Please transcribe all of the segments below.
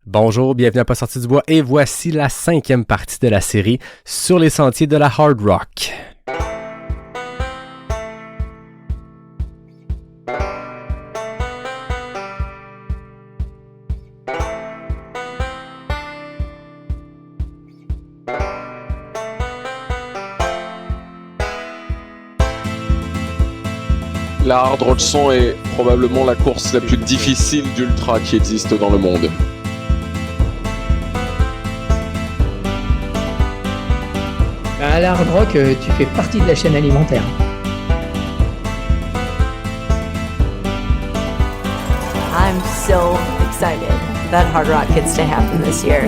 Bonjour, bienvenue à Pas sorti du bois et voici la 5e partie de la série sur les sentiers de la hard rock. La Hard Rock 100 est probablement la course la plus difficile d'ultra qui existe dans le monde. À la Hard Rock, tu fais partie de la chaîne alimentaire. I'm so excited that Hard Rock gets to happen this year.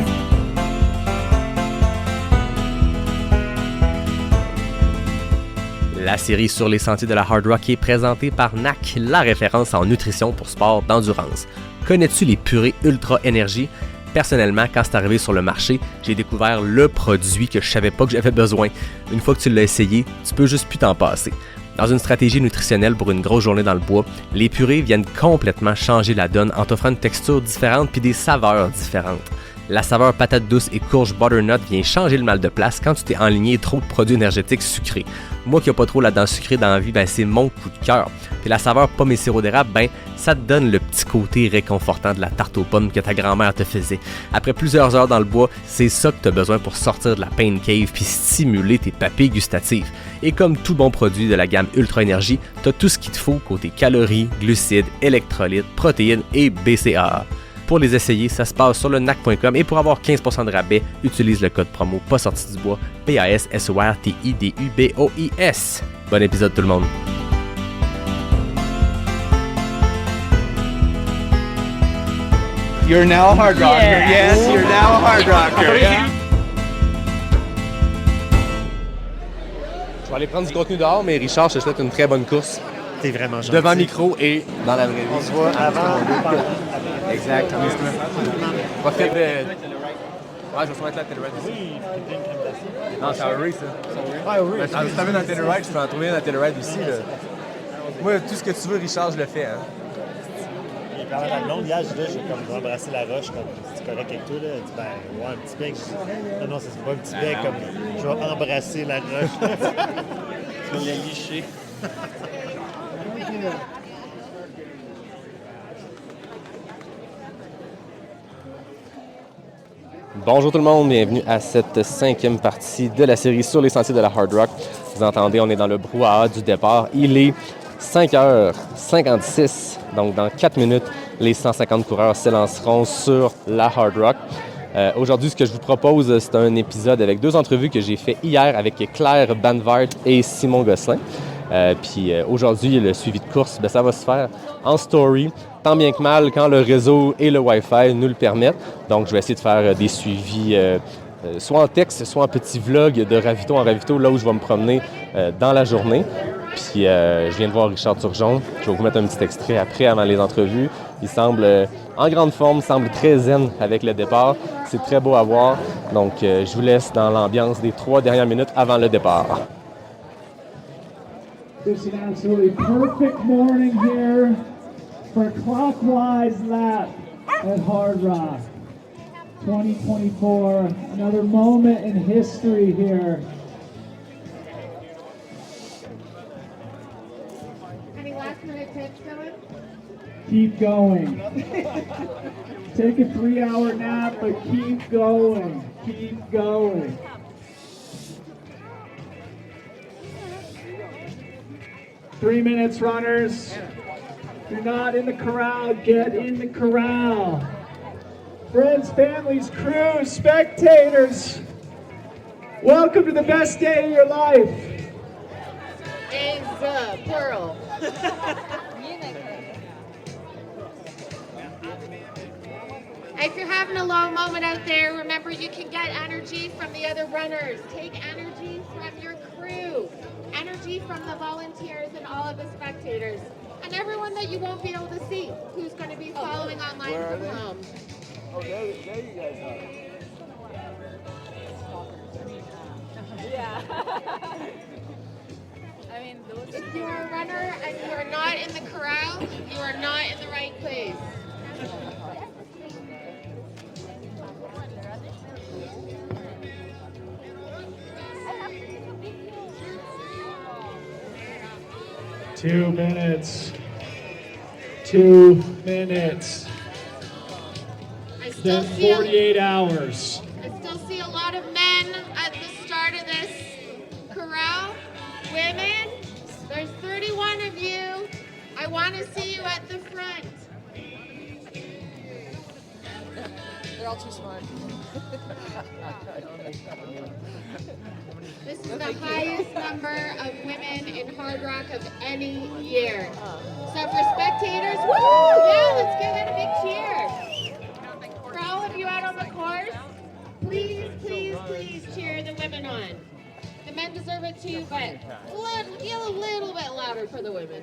La série sur les sentiers de la hard rock est présentée par NAC, la référence en nutrition pour sport d'endurance. Connais-tu les purées Ultra Énergie? Personnellement, quand c'est arrivé sur le marché, j'ai découvert le produit que je savais pas que j'avais besoin. Une fois que tu l'as essayé, tu peux juste plus t'en passer. Dans une stratégie nutritionnelle pour une grosse journée dans le bois, les purées viennent complètement changer la donne en t'offrant une texture différente puis des saveurs différentes. La saveur patate douce et courge butternut vient changer le mal de place quand tu t'es enligné trop de produits énergétiques sucrés. Moi qui n'ai pas trop la dent sucrée dans la vie, c'est mon coup de cœur. Puis la saveur pomme et sirop d'érable, ça te donne le petit côté réconfortant de la tarte aux pommes que ta grand-mère te faisait. Après plusieurs heures dans le bois, c'est ça que tu as besoin pour sortir de la pain cave puis stimuler tes papilles gustatives. Et comme tout bon produit de la gamme Ultra Énergie, tu as tout ce qu'il te faut côté calories, glucides, électrolytes, protéines et BCAA. Pour les essayer, ça se passe sur le nac.com et pour avoir 15% de rabais, utilise le code promo pas sorti du bois, PASSORTIDUBOIS. Bon épisode tout le monde. You're now a hard rocker. Yes, you're now a hard rocker. Yeah. Je vais aller prendre du contenu dehors, mais Richard, je te souhaite une très bonne course. T'es vraiment gentil. Devant le micro et dans la vraie vie. On se voit avant. Exact. Profite de... Ouais, je vais sûrement être là à Telluride ici. Non, c'est Harry, ça. Ah oui. Si t'en veux dans Telluride, je peux en trouver un dans Telluride aussi. Là. Moi, tout ce que tu veux, Richard, je le fais. Hein. Il parlait à la blonde, hier, j'ai comme embrassé la roche, comme c'est correct avec toi, là. Il dit, ouais, un petit bec. Non, c'est pas un petit bec, comme je vais embrasser la roche. Tu vas la licher. Bonjour tout le monde, bienvenue à cette 5e partie de la série sur les sentiers de la hard rock. Vous entendez, on est dans le brouhaha du départ. Il est 5h56, donc dans 4 minutes, les 150 coureurs s'élanceront sur la hard rock. Aujourd'hui, ce que je vous propose, c'est un épisode avec 2 entrevues que j'ai fait hier avec Claire Banvart et Simon Gosselin. Puis aujourd'hui, le suivi de course, ça va se faire en story, tant bien que mal, quand le réseau et le Wi-Fi nous le permettent. Donc, je vais essayer de faire des suivis, soit en texte, soit en petit vlog de ravito en ravito, là où je vais me promener dans la journée. Puis, je viens de voir Richard Turgeon. Je vais vous mettre un petit extrait après, avant les entrevues. Il semble en grande forme, semble très zen avec le départ. C'est très beau à voir. Donc, je vous laisse dans l'ambiance des 3 dernières minutes avant le départ. It's an absolutely perfect morning here for a clockwise lap at Hard Rock 2024. Another moment in history here. Any last minute tips, Dylan? Keep going. Take a 3-hour nap, but keep going. Keep going. Three minutes, runners. If you're not in the corral, get in the corral. Friends, families, crews, spectators, welcome to the best day of your life. Is plural. If you're having a long moment out there, remember you can get energy from the other runners. Take energy from your crew. Energy from the volunteers and all of the spectators. And everyone that you won't be able to see, who's going to be following online from home. Oh, there you guys are. Yeah. I mean, if you are a runner and you are not in the corral, you are not in the right place. 2 minutes. 2 minutes. I still Then see 48 hours. I still see a lot of men at the start of this corral. Women, there's 31 of you. I want to see you at the front. They're all too smart. This is the highest number of women in Hard Rock of any year. So for spectators, woo! Yeah, let's give it a big cheer. For all of you out on the course, please, please, please cheer the women on. The men deserve it too, but a little bit louder for the women.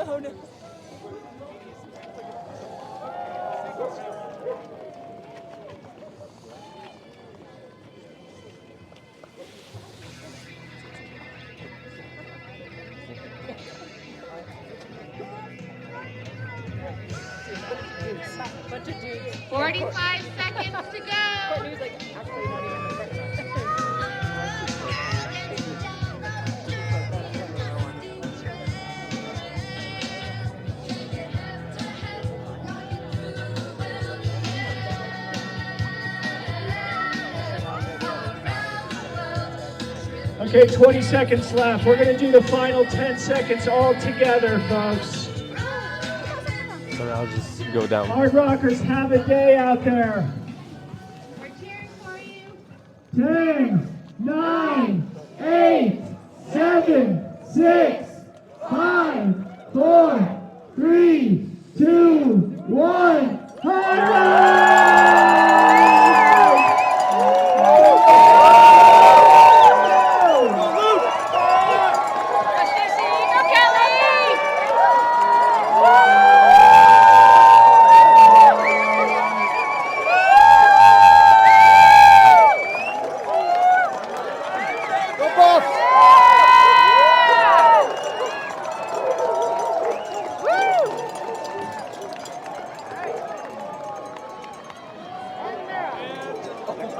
Oh no. Bunch of dudes. 45 seconds to go. Courtney's like, actually not even the front. Okay, 20 seconds left. We're going to do the final 10 seconds all together, folks. So I'll just go down. Hard Rockers, have a day out there. We're cheering for you. 10, 9, 8, 7, 6, 5, 4, 3, 2, 1. Hard Rock!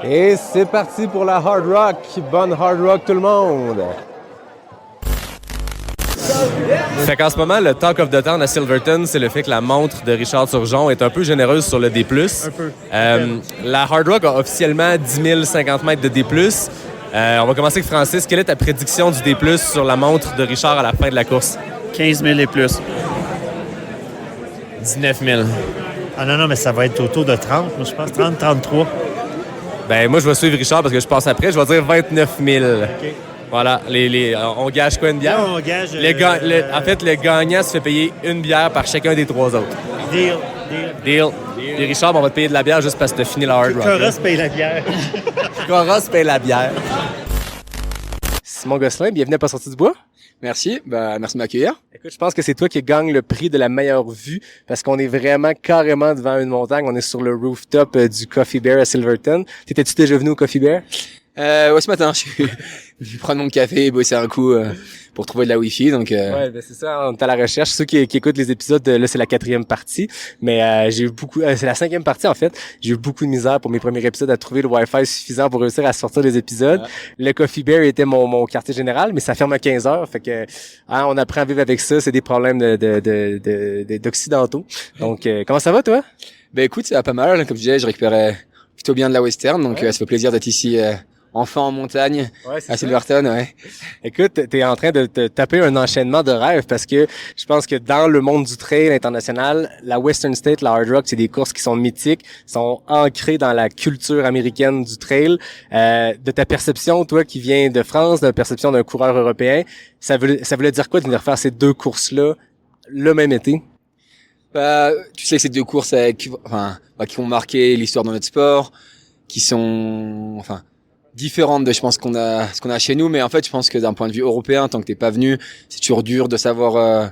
Et c'est parti pour la Hard Rock. Bonne Hard Rock tout le monde! Fait qu'en ce moment, le Talk of the Town à Silverton, c'est le fait que la montre de Richard Turgeon est un peu généreuse sur le D+. Un peu. La Hard Rock a officiellement 10 050 mètres de D+. On va commencer avec Francis. Quelle est ta prédiction du D+, sur la montre de Richard à la fin de la course? 15 000 et plus. 19 000. Ah non, mais ça va être autour de 30, moi je pense. 30, 33. Ben moi, je vais suivre Richard parce que je passe après. Je vais dire 29 000. OK. Voilà. On gage quoi, une bière? Là, on gage... En fait, le gagnant se fait payer une bière par chacun des trois autres. Deal. Et Richard, on va te payer de la bière juste parce que t'as fini la Hard Rock. Coros paye la bière. Coros paye la bière. Simon Gosselin, bienvenue à Pas sorti du bois. Merci, merci de m'accueillir. Écoute, je pense que c'est toi qui gagne le prix de la meilleure vue parce qu'on est vraiment carrément devant une montagne. On est sur le rooftop du Coffee Bear à Silverton. T'étais-tu déjà venu au Coffee Bear? Ouais, ce matin, je suis venu prendre mon café et bosser un coup pour trouver de la Wi-Fi. Donc, Ouais, ben c'est ça, on est à la recherche. Ceux qui écoutent les épisodes, là, c'est la 4e partie. Mais j'ai eu beaucoup... c'est la 5e partie, en fait. J'ai eu beaucoup de misère pour mes premiers épisodes à trouver le Wi-Fi suffisant pour réussir à sortir les épisodes. Ouais. Le Coffee Bear était mon quartier général, mais ça ferme à 15h. Fait que on apprend à vivre avec ça. C'est des problèmes d'occidentaux. Donc, comment ça va, toi? Ben écoute, ça va pas mal. Comme je disais, je récupérais plutôt bien de la western. Donc, ça fait plaisir d'être ici... enfin en montagne, à Silverton, ouais. Écoute, t'es en train de te taper un enchaînement de rêves parce que je pense que dans le monde du trail international, la Western State, la Hard Rock, c'est des courses qui sont mythiques, sont ancrées dans la culture américaine du trail. De ta perception, toi qui viens de France, de la perception d'un coureur européen, ça voulait dire quoi de venir faire ces deux courses-là le même été? Tu sais que ces deux courses qui ont marqué l'histoire de notre sport, qui sont, différentes de, je pense, ce qu'on a chez nous, mais en fait, je pense que d'un point de vue européen, tant que t'es pas venu, c'est toujours dur de savoir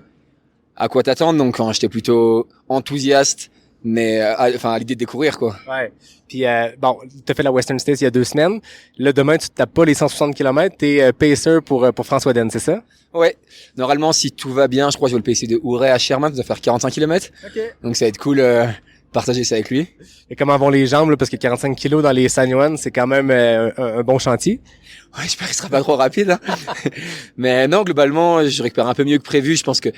à quoi t'attendre. Donc, quand j'étais plutôt enthousiaste mais à l'idée de découvrir, quoi. Ouais. Puis bon, t'as fait la Western States il y a 2 semaines. Là, demain, tu te tapes pas les 160 km. T'es pacer pour François Den, c'est ça? Ouais. Normalement, si tout va bien, je crois que je vais le pacer de Ouray à Sherman, ça va faire 45 km. OK. Donc ça va être cool partager ça avec lui. Et comment vont les jambes, là, parce que 45 kilos dans les San Juan, c'est quand même un bon chantier. Ouais, j'espère qu'il sera pas trop rapide, hein. Mais non, globalement, je récupère un peu mieux que prévu. Je pense que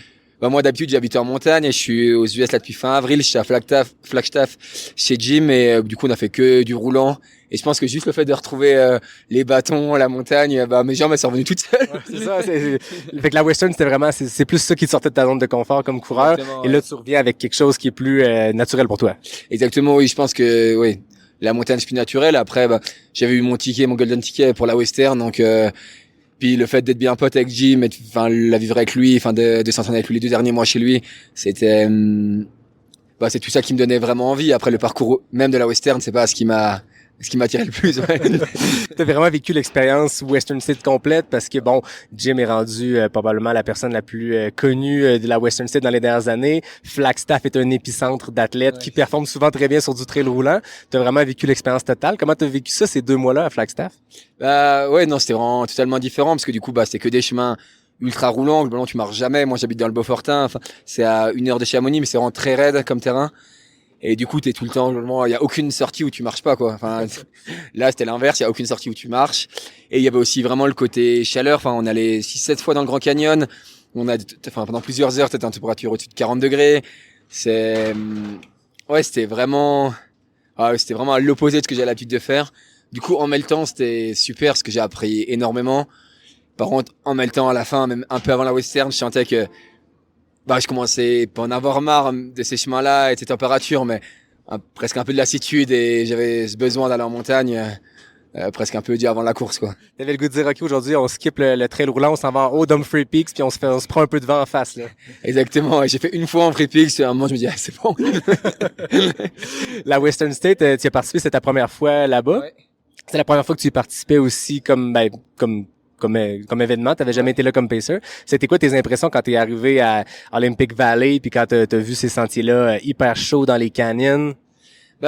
moi, d'habitude, j'habite en montagne et je suis aux US là depuis fin avril. Je suis à Flagstaff chez Jim et du coup, on a fait que du roulant. Et je pense que juste le fait de retrouver les bâtons, la montagne, mes jambes elles sont revenues toutes seules. Ouais, c'est ça. Fait que la Western, c'était vraiment, c'est plus ça qui te sortait de ta zone de confort comme coureur. Exactement, et là, tu reviens avec quelque chose qui est plus naturel pour toi. Exactement, oui. Je pense que oui, la montagne c'est plus naturel. Après, j'avais eu mon golden ticket pour la Western, donc. Puis le fait d'être bien pote avec Jim, enfin la vivre avec lui, enfin de s'entraîner avec lui les 2 derniers mois chez lui, c'était c'est tout ça qui me donnait vraiment envie. Après le parcours même de la Western, c'est pas ce qui m'attirait le plus. Ouais. T'as vraiment vécu l'expérience Western State complète parce que bon, Jim est rendu probablement la personne la plus connue de la Western State dans les dernières années. Flagstaff est un épicentre d'athlètes qui performent souvent très bien sur du trail roulant. T'as vraiment vécu l'expérience totale. Comment t'as vécu ça ces 2 mois-là à Flagstaff? Ouais, non, c'était vraiment totalement différent parce que du coup, c'était que des chemins ultra roulants. Globalement, tu marches jamais. Moi, j'habite dans le Beaufortin. Enfin, c'est à 1 heure de Chamonix, mais c'est vraiment très raide comme terrain. Et du coup, t'es tout le temps, il y a aucune sortie où tu marches pas, quoi. Enfin, là, c'était l'inverse, il y a aucune sortie où tu marches. Et il y avait aussi vraiment le côté chaleur. Enfin, on allait 6-7 fois dans le Grand Canyon. Pendant plusieurs heures, t'étais en température au-dessus de 40 degrés. C'était vraiment à l'opposé de ce que j'ai l'habitude de faire. Du coup, en même temps, c'était super parce que j'ai appris énormément. Par contre, en même temps, à la fin, même un peu avant la Western, je sentais que je commençais pas en avoir marre de ces chemins-là et de ces températures, mais presque un peu de lassitude et j'avais ce besoin d'aller en montagne, presque un peu dit avant la course, quoi. T'avais le goût de dire, OK, aujourd'hui, on skip le trail roulant, on s'en va en haut d'Humphrey Peaks, puis on se prend un peu de vent en face, là. Exactement. Et j'ai fait une fois en Free Peaks, à un moment, je me dis, c'est bon. La Western State, tu y as participé, c'est ta première fois là-bas. Ouais. C'est la première fois que tu y participais aussi comme événement, t'avais jamais été là comme pacer. C'était quoi tes impressions quand t'es arrivé à Olympic Valley puis quand t'as vu ces sentiers-là hyper chauds dans les canyons?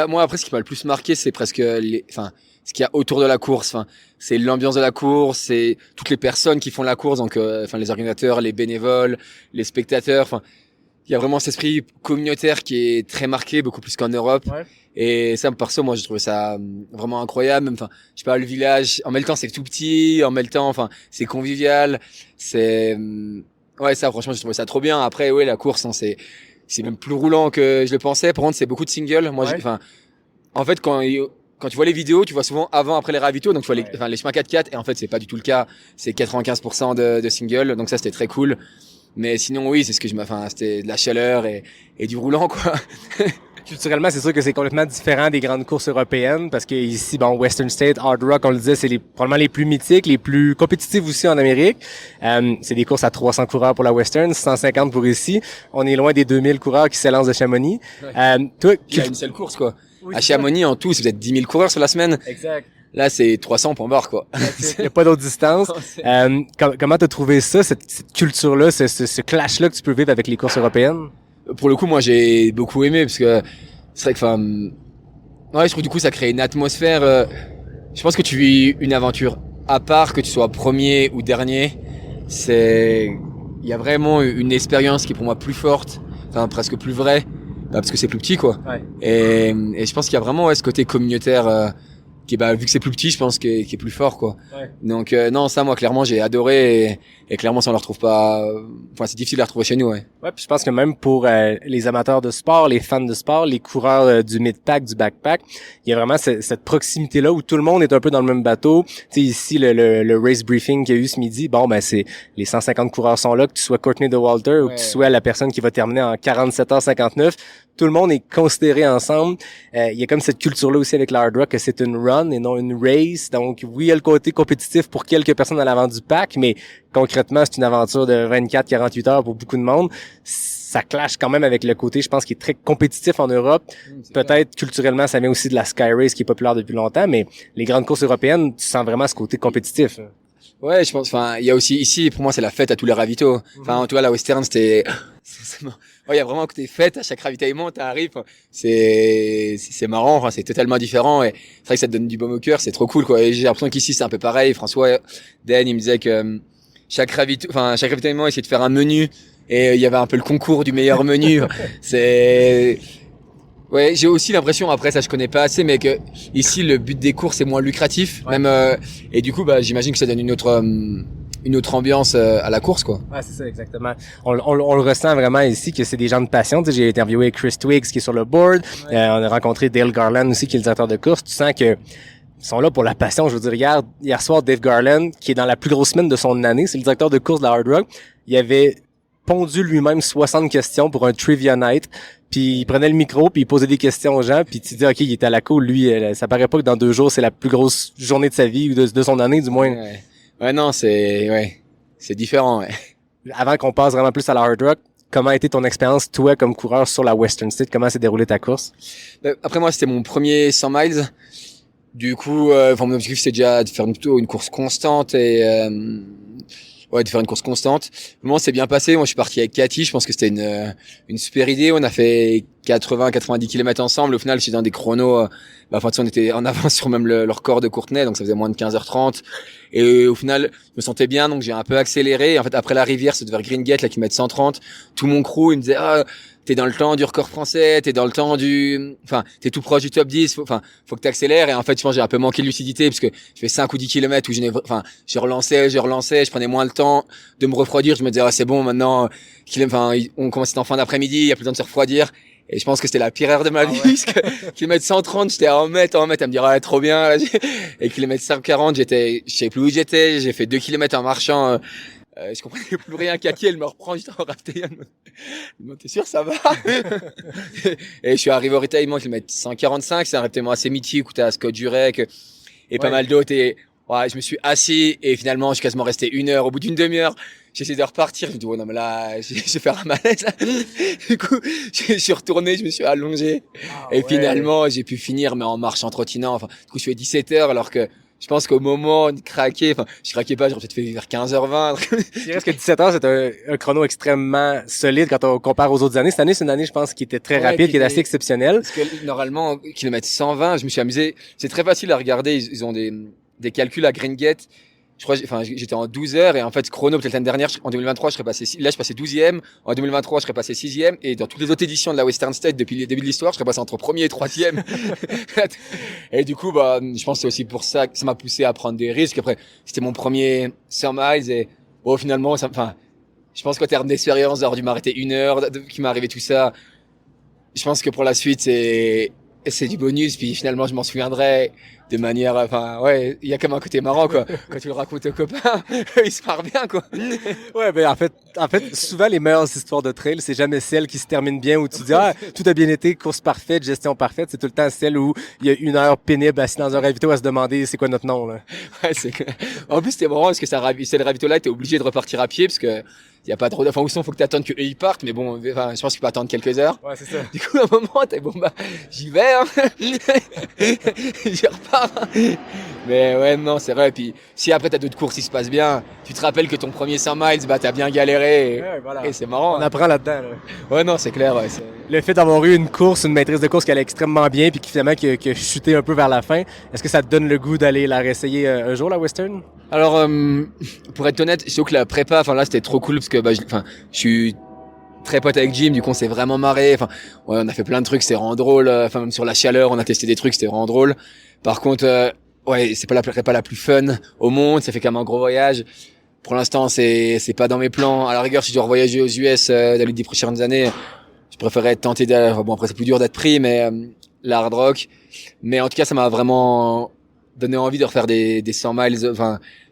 Moi, après, ce qui m'a le plus marqué, c'est presque ce qu'il y a autour de la course. Enfin, c'est l'ambiance de la course, c'est toutes les personnes qui font la course, donc les organisateurs, les bénévoles, les spectateurs. Enfin, il y a vraiment cet esprit communautaire qui est très marqué, beaucoup plus qu'en Europe. Ouais. Et ça, perso, moi, j'ai trouvé ça vraiment incroyable. Enfin, je sais pas, le village, en même temps, c'est tout petit, en même temps, c'est convivial. Ça, franchement, j'ai trouvé ça trop bien. Après, la course, c'est même plus roulant que je le pensais. Par contre, c'est beaucoup de singles. Moi, en fait, quand tu vois les vidéos, tu vois souvent avant, après les ravitaux, donc tu vois les chemins 4x4, et en fait, c'est pas du tout le cas. C'est 95% de singles. Donc ça, c'était très cool. Mais sinon, oui, c'est ce que c'était de la chaleur et du roulant, quoi. Culturellement, c'est sûr que c'est complètement différent des grandes courses européennes parce que ici, Western State, Hard Rock, on le disait, c'est probablement les plus mythiques, les plus compétitives aussi en Amérique. C'est des courses à 300 coureurs pour la Western, 150 pour ici. On est loin des 2000 coureurs qui s'élancent de Chamonix. Ouais. Il y a une seule course, quoi. Oui, à Chamonix, en tout, c'est peut-être 10 000 coureurs sur la semaine. Exact. Là, c'est 300 point barre, quoi. Il n'y a pas d'autre distance. Comment t'as trouvé ça, cette culture-là, ce clash-là que tu peux vivre avec les courses européennes? Pour le coup, moi, j'ai beaucoup aimé parce que c'est vrai que, je trouve du coup, ça crée une atmosphère. Je pense que tu vis une aventure à part, que tu sois premier ou dernier. Il y a vraiment une expérience qui est pour moi plus forte, presque plus vraie, parce que c'est plus petit, quoi. Ouais. Et je pense qu'il y a vraiment ce côté communautaire. Qui vu que c'est plus petit, je pense qui est plus fort, quoi. Ouais. Donc non, ça, moi, clairement, j'ai adoré et clairement, ça on le retrouve pas. C'est difficile de la retrouver chez nous, ouais. Ouais, puis je pense que même pour les amateurs de sport, les fans de sport, les coureurs du mid-pack, du backpack, il y a vraiment cette proximité-là où tout le monde est un peu dans le même bateau. Tu sais, ici, le race briefing qu'il y a eu ce midi, c'est les 150 coureurs sont là, que tu sois Courtney Dauwalter ou que tu sois la personne qui va terminer en 47h59. Tout le monde est considéré ensemble. Il y a comme cette culture-là aussi avec l'hard rock que c'est une run et non une race. Donc oui, il y a le côté compétitif pour quelques personnes à l'avant du pack, mais concrètement, c'est une aventure de 24-48 heures pour beaucoup de monde. Ça clash quand même avec le côté, je pense, qui est très compétitif en Europe. Peut-être culturellement, ça vient aussi de la Sky Race qui est populaire depuis longtemps, mais les grandes courses européennes, tu sens vraiment ce côté compétitif. Ouais, je pense. Enfin, il y a aussi ici, pour moi, c'est la fête à tous les ravitaux. Enfin, en tout cas, la western, c'était. Ouais, il y a vraiment un côté fête à chaque ravitaillement. T'arrives, c'est marrant. Enfin, c'est totalement différent. Et c'est vrai que ça te donne du baume au cœur. C'est trop cool, quoi. Et j'ai l'impression qu'ici, c'est un peu pareil. François, Dan, il me disait que chaque ravitaillement, essayait de faire un menu. Et il y avait un peu le concours du meilleur menu. Ouais, j'ai aussi l'impression, après ça je connais pas assez, mais que ici le but des courses est moins lucratif, même et du coup j'imagine que ça donne une autre ambiance à la course, quoi. Ouais, c'est ça, exactement. On le ressent vraiment ici que c'est des gens de passion. Tu sais, j'ai interviewé Chris Twiggs qui est sur le board. On a rencontré Dale Garland aussi qui est le directeur de course. Tu sens que ils sont là pour la passion. Je veux dire, hier soir, Dave Garland, qui est dans la plus grosse semaine de son année, c'est le directeur de course de la Hard Rock, il avait pondu lui-même 60 questions pour un trivia night. Puis il prenait le micro, puis il posait des questions aux gens, puis tu dis ok, il était à la cool, lui, ça paraît pas que dans 2 jours c'est la plus grosse journée de sa vie ou de son année du moins. Ouais, non, c'est différent. Ouais. Avant qu'on passe vraiment plus à la Hard Rock, comment a été ton expérience toi comme coureur sur la Western State? Comment s'est déroulée ta course? Après moi, c'était mon premier 100 miles. Du coup, mon objectif c'était déjà de faire plutôt une course constante et de faire une course constante. Vraiment, c'est bien passé. Moi, je suis parti avec Cathy. Je pense que c'était une super idée. On a fait 80-90 km ensemble. Au final, j'étais dans des chronos. On était en avance sur même le record de Courtenay, donc ça faisait moins de 15h30. Et au final, je me sentais bien, donc j'ai un peu accéléré. Et en fait, après la rivière, c'est vers Green Gate, là, qui met 130. Tout mon crew, il me disait, t'es dans le temps du record français, t'es dans le temps t'es tout proche du top 10, faut que t'accélères. Et en fait, je pense que j'ai un peu manqué de lucidité, parce que je fais 5 ou 10 km où j'ai relancé, je prenais moins le temps de me refroidir. Je me disais, c'est bon, maintenant, on commençait en fin d'après-midi, il y a plus le temps de se refroidir. Et je pense que c'était la pire heure de ma vie, parce que kilomètre 130, j'étais à 1 mètre, à me dire, trop bien, là. Et kilomètre 140, je sais plus où j'étais, j'ai fait 2 kilomètres en marchant, je comprenais plus rien. Kaki, elle me reprend, j'étais en raftaillon. T'es sûr, ça va? Et je suis arrivé au ravitaillement, kilomètre 145, c'est un ravitaillement assez mythique où t'as Scott Jurek et pas mal d'autres. Et je me suis assis et finalement, je suis quasiment resté 1 heure. Au bout d'une demi-heure, j'ai essayé de repartir. Je me dis, non, mais là, je vais faire un malaise, là. Du coup, je suis retourné, je me suis allongé. Et finalement, j'ai pu finir, mais en marche, en trottinant. Du coup, je fais 17 heures alors que je pense qu'au moment de craquer, je craquais pas, j'aurais peut-être fait vers 15h20. Il reste que 17 heures, c'est un chrono extrêmement solide quand on compare aux autres années. Cette année, c'est une année, je pense, qui était très rapide, qui est assez exceptionnelle. Parce que normalement, kilomètre 120, je me suis amusé. C'est très facile à regarder. Ils ont des calculs à Green Gate. Je crois, j'étais en 12 heures et en fait, chrono, peut-être l'année dernière, en 2023, je passais 12e. En 2023, je serais passé 6e. Et dans toutes les autres éditions de la Western State, depuis le début de l'histoire, je serais passé entre premier et 3e. Et du coup, je pense que c'est aussi pour ça que ça m'a poussé à prendre des risques. Après, c'était mon premier 100 miles et, finalement, je pense qu'en termes d'expérience, d'avoir dû m'arrêter 1 heure, qu'il m'est arrivé tout ça, je pense que pour la suite, c'est du bonus, puis finalement, je m'en souviendrai de manière, il y a comme un côté marrant, quoi. Quand tu le racontes aux copains, ils se marrent bien, quoi. Ouais, en fait, souvent, les meilleures histoires de trail, c'est jamais celles qui se terminent bien, où tu dis, tout a bien été, course parfaite, gestion parfaite. C'est tout le temps celle où il y a 1 heure pénible assis dans un ravito à se demander c'est quoi notre nom, là. Ouais, en plus, c'était marrant, parce que c'est le ravito-là, t'es obligé de repartir à pied, parce que il y a pas trop ou sinon faut que t'attendes qu'eux ils partent, mais bon, je pense qu'il peut attendre quelques heures. Ouais, c'est ça. Du coup, à un moment, j'y vais, hein. J'y repars. Mais ouais, non, c'est vrai. Puis, si après t'as d'autres courses qui se passent bien, tu te rappelles que ton premier 100 miles, t'as bien galéré. Et c'est marrant. On apprend là-dedans, là. Ouais, non, c'est clair, ouais. Le fait d'avoir eu une maîtrise de course qui allait extrêmement bien, puis qui finalement qui a chuté un peu vers la fin, est-ce que ça te donne le goût d'aller la réessayer un jour, la Western? Alors, pour être honnête, je trouve que la prépa, là, c'était trop cool parce que, je suis très pote avec Jim, du coup, on s'est vraiment marré. On a fait plein de trucs, c'était vraiment drôle. Même sur la chaleur, on a testé des trucs, c'était vraiment drôle. Par contre, c'est pas la prépa la plus fun au monde, ça fait quand même un gros voyage. Pour l'instant, c'est pas dans mes plans. À la rigueur, si je dois revoyager aux US dans les 10 prochaines années, je préférerais tenter après, c'est plus dur d'être pris, mais la Hard Rock. Mais en tout cas, ça m'a vraiment donné envie de refaire des 100 miles,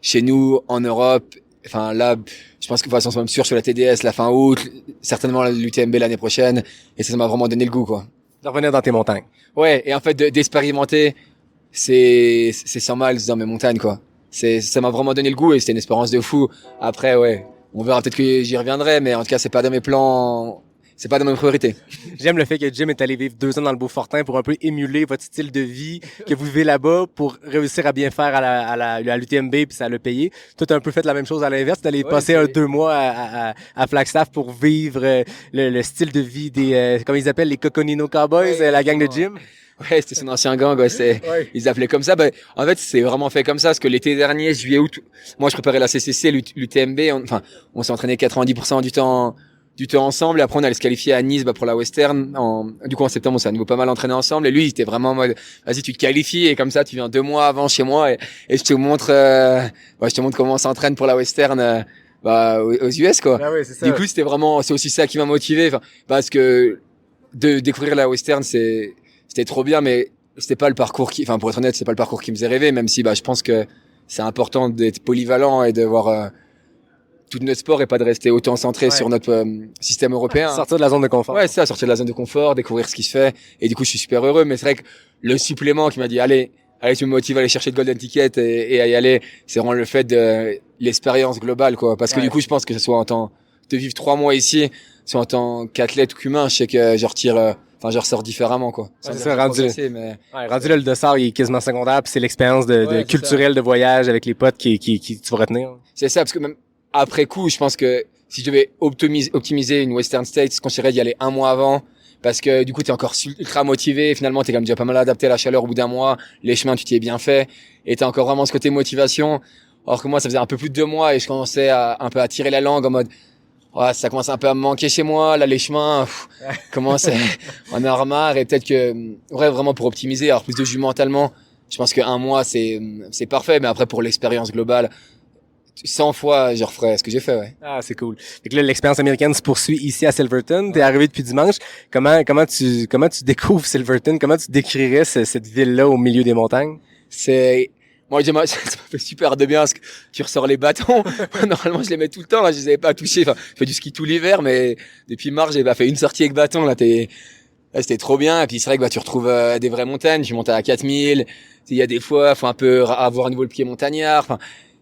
chez nous, en Europe. Là, je pense que, de toute façon, c'est même sûr sur la TDS, la fin août, certainement l'UTMB l'année prochaine. Et ça m'a vraiment donné le goût, quoi. De revenir dans tes montagnes. Ouais, et en fait, d'expérimenter ces 100 miles dans mes montagnes, quoi. Ça m'a vraiment donné le goût et c'était une espérance de fou. Après, on verra, peut-être que j'y reviendrai, mais en tout cas, c'est pas dans mes plans c'est pas dans mes priorités. J'aime le fait que Jim est allé vivre 2 ans dans le Beaufortin pour un peu émuler votre style de vie que vous vivez là-bas pour réussir à bien faire à l'UTMB puis ça l'a payé. Toi, t'as un peu fait la même chose à l'inverse, d'aller passer 2 mois à Flagstaff pour vivre le style de vie des, comment ils appellent, les Coconino Cowboys, la gang de Jim. Ouais, c'était son ancien gang, ils appelaient comme ça. En fait, c'est vraiment fait comme ça, parce que l'été dernier, juillet, août, moi, je préparais la CCC, l'UTMB, on s'est entraîné 90% du temps ensemble, et après, on allait se qualifier à Nice, pour la Western. Du coup, en septembre, on s'est à nouveau pas mal entraîné ensemble, et lui, il était vraiment en mode, vas-y, tu te qualifies, et comme ça, tu viens 2 mois avant chez moi, et je te montre, comment on s'entraîne pour la Western, aux US, quoi. Ah oui, c'est ça. Du coup, c'est aussi ça qui m'a motivé, parce que de découvrir la Western, c'était trop bien, mais c'était pas le parcours pour être honnête, c'est pas le parcours qui me faisait rêver, même si, je pense que c'est important d'être polyvalent et de voir, tout notre sport et pas de rester autant centré sur notre système européen. Sortir de la zone de confort. Ouais, c'est ça, sortir de la zone de confort, découvrir ce qui se fait. Et du coup, je suis super heureux, mais c'est vrai que le supplément qui m'a dit, allez, tu me motives à aller chercher le golden ticket et à y aller, c'est vraiment le fait de l'expérience globale, quoi. Parce que du coup, je pense que ce soit en tant de vivre 3 mois ici, soit en tant qu'athlète ou qu'humain, je sais que je ressors différemment, quoi. C'est ça, rendu là, le dossard, il est quasiment secondaire, puis c'est l'expérience culturelle de voyage avec les potes qui tu vas retenir. C'est ça, parce que même après coup, je pense que si je devais optimiser une Western States, je conseillerais d'y aller 1 mois avant, parce que du coup, t'es encore ultra motivé, finalement, t'es quand même déjà pas mal adapté à la chaleur au bout d'1 mois, les chemins, tu t'y es bien fait, et t'as encore vraiment ce côté motivation, alors que moi, ça faisait un peu plus de 2 mois, et je commençais un peu à tirer la langue en mode, ça commence un peu à me manquer chez moi, là, les chemins, on en a remarre, et peut-être que, vraiment pour optimiser, avoir plus de jus mentalement, je pense que 1 mois, c'est parfait, mais après, pour l'expérience globale, 100 fois, je referais ce que j'ai fait, ouais. Ah, c'est cool. Fait que là, l'expérience américaine se poursuit ici à Silverton. T'es arrivé depuis dimanche. Comment tu découvres Silverton? Comment tu décrirais cette ville-là au milieu des montagnes? Moi, ça m'a fait super de bien parce que tu ressors les bâtons. Normalement, je les mets tout le temps, là, je les avais pas touchés. Je fais du ski tout l'hiver, mais depuis mars, j'ai fait une sortie avec bâton, là, c'était trop bien. Et puis, c'est vrai que, tu retrouves des vraies montagnes. Je suis monté à 4000. Il y a des fois, faut un peu avoir à nouveau le pied montagnard.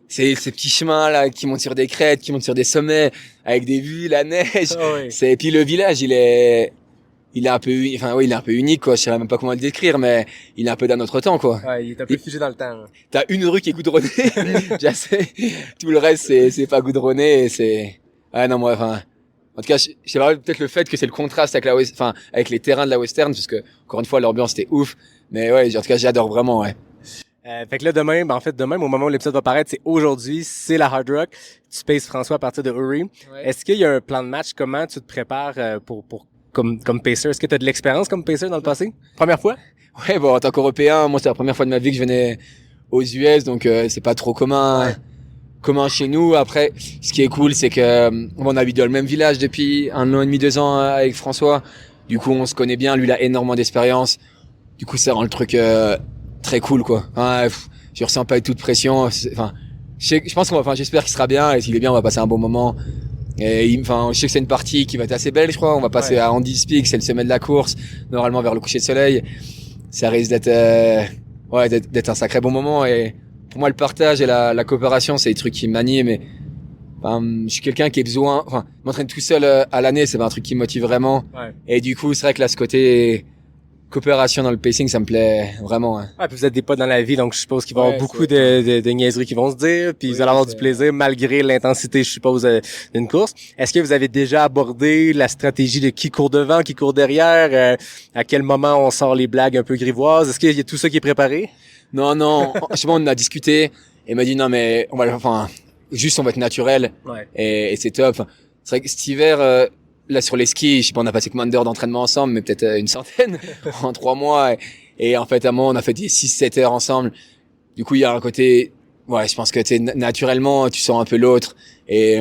C'est ces petits chemins là qui montent sur des crêtes, qui montent sur des sommets avec des vues, la neige. Et puis le village, il est un peu unique, quoi. Je sais même pas comment le décrire, mais il est un peu d'un autre temps, quoi. Ouais, il est un peu figé dans le temps. T'as une rue qui est goudronnée. Tout le reste c'est pas goudronné, et en tout cas, c'est peut-être le fait que c'est le contraste avec avec les terrains de la Western, parce que encore une fois l'ambiance était ouf, mais en tout cas, j'adore vraiment, ouais. Fait que là, demain, au moment où l'épisode va paraître, c'est aujourd'hui, c'est la Hard Rock. Tu paces François à partir de Uri. Ouais. Est-ce qu'il y a un plan de match? Comment tu te prépares comme pacer? Est-ce que tu as de l'expérience comme pacer dans le passé? Première fois? Ouais, en tant qu'Européen, moi, c'est la première fois de ma vie que je venais aux US, donc c'est pas trop commun chez nous. Après, ce qui est cool, c'est que on habite dans le même village depuis 1 an et demi, 2 ans avec François. Du coup, on se connaît bien. Lui, il a énormément d'expérience. Du coup, ça rend le truc très cool, quoi. Je ressens pas toute pression. Je pense j'espère qu'il sera bien, et s'il est bien, on va passer un bon moment. Et je sais que c'est une partie qui va être assez belle, je crois. On va passer à Andy's Peak, c'est le sommet de la course, normalement vers le coucher de soleil. Ça risque d'être un sacré bon moment, et pour moi, le partage et la coopération, c'est des trucs qui m'animent, mais je suis quelqu'un qui a besoin, m'entraîner tout seul à l'année, c'est pas un truc qui me motive vraiment. Ouais. Et du coup, c'est vrai que là, ce côté coopération dans le pacing, ça me plaît vraiment. Hein. Ouais, puis vous êtes des potes dans la vie, donc je suppose qu'il va y avoir beaucoup de niaiseries qui vont se dire, puis vous allez avoir du plaisir malgré l'intensité, je suppose, d'une course. Est-ce que vous avez déjà abordé la stratégie de qui court devant, qui court derrière, à quel moment on sort les blagues un peu grivoises? Est-ce qu'il y a tout ça qui est préparé? Non. Justement, on a discuté, et il m'a dit non, mais on va être naturel, et c'est top. C'est vrai que cet hiver, là, sur les skis, je sais pas, on a passé combien d'heures d'entraînement ensemble, mais peut-être une centaine en 3 mois. Et en fait, à un moment, on a fait des 6-7 heures ensemble. Du coup, il y a un côté, je pense que naturellement, tu sens un peu l'autre. Et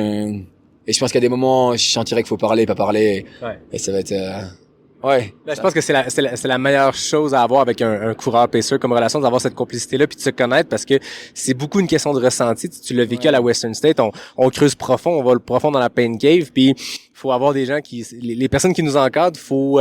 je pense qu'à des moments, je sentirais qu'il faut parler, pas parler. Et ça va être, Ouais. Là, je pense que c'est la meilleure chose à avoir avec un coureur pacer comme relation, d'avoir cette complicité-là puis de se connaître parce que c'est beaucoup une question de ressenti. Tu l'as vécu à la Western State, on creuse profond, on va le profond dans la pain cave puis faut avoir des gens les personnes qui nous encadrent, faut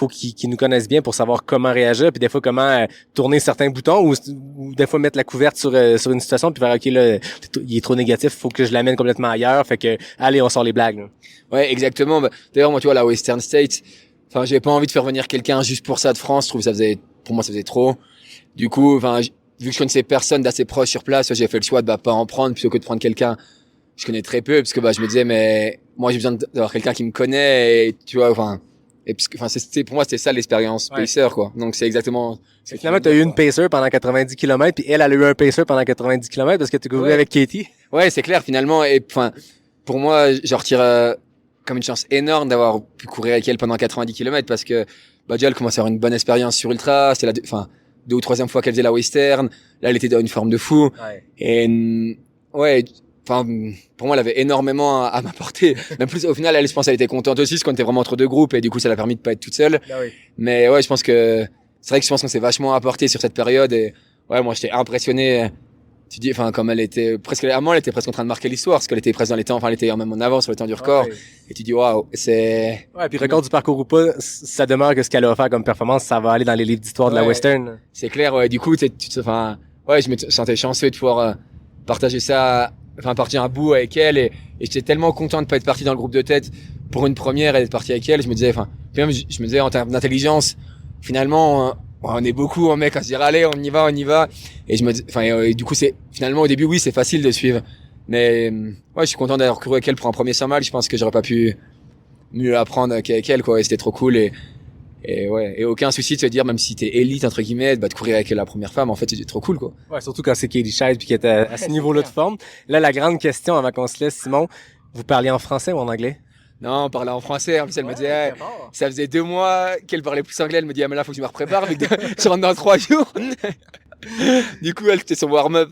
qu'ils nous connaissent bien pour savoir comment réagir puis des fois comment tourner certains boutons ou des fois mettre la couverte sur une situation puis faire OK là il est trop négatif, faut que je l'amène complètement ailleurs, fait que allez, on sort les blagues. Là. Ouais, exactement. D'ailleurs, moi tu vois la Western State, enfin, j'avais pas envie de faire venir quelqu'un juste pour ça de France. Je trouve que pour moi, ça faisait trop. Du coup, enfin, vu que je connaissais personne d'assez proche sur place, j'ai fait le choix de pas en prendre plutôt que de prendre quelqu'un. Je connais très peu parce que je me disais, mais moi, j'ai besoin d'avoir quelqu'un qui me connaît et tu vois, enfin, et parce que, enfin, pour moi, c'était ça l'expérience pacer, quoi. Donc, c'est exactement. Finalement, t'as eu une pacer pendant 90 km puis elle a eu un pacer pendant 90 km parce que tu couvrais avec Katie. Ouais, c'est clair, finalement. Et enfin, pour moi, je retire comme une chance énorme d'avoir pu courir avec elle pendant 90 km parce que déjà elle commençait à avoir une bonne expérience sur ultra, c'était deux ou troisième fois qu'elle faisait la western, là elle était dans une forme de fou et enfin pour moi elle avait énormément à m'apporter, même plus au final je pense qu'elle était contente aussi parce qu'on était vraiment entre deux groupes et du coup ça l'a permis de pas être toute seule. Mais ouais, je pense qu'on s'est vachement apporté sur cette période et ouais, moi j'étais impressionné. Tu dis, enfin, comme elle était presque en train de marquer l'histoire, parce qu'elle était presque dans les temps, enfin, elle était même en avance sur le temps du record. Et tu dis, waouh, c'est... Ouais, puis record du parcours ou pas, ça demeure que ce qu'elle a offert comme performance, ça va aller dans les livres d'histoire de la Western. C'est clair, ouais. Du coup, je me sentais chanceux de pouvoir partager un bout avec elle et j'étais tellement content de pas être parti dans le groupe de tête pour une première et d'être parti avec elle. Je me disais, je me disais en termes d'intelligence, finalement, on est beaucoup, mec, à se dire, allez, on y va. Et du coup, finalement, au début, oui, c'est facile de suivre. Mais, ouais, je suis content d'avoir couru avec elle pour un premier 100 miles. Je pense que j'aurais pas pu mieux apprendre qu'avec elle, quoi. Et c'était trop cool et aucun souci de se dire, même si t'es élite, entre guillemets, de courir avec la première femme, en fait, c'est trop cool, quoi. Ouais, surtout quand c'est Katie Scheidt puis qui était à ce niveau-là de forme. Là, la grande question avant qu'on se laisse, Simon, vous parliez en français ou en anglais? Non, on parlait en français. En plus, elle me disait, ça faisait 2 mois qu'elle parlait plus anglais. Elle me dit, mais là, faut que je me reprépare, vu que je rentre dans 3 jours. Du coup, elle était son warm-up.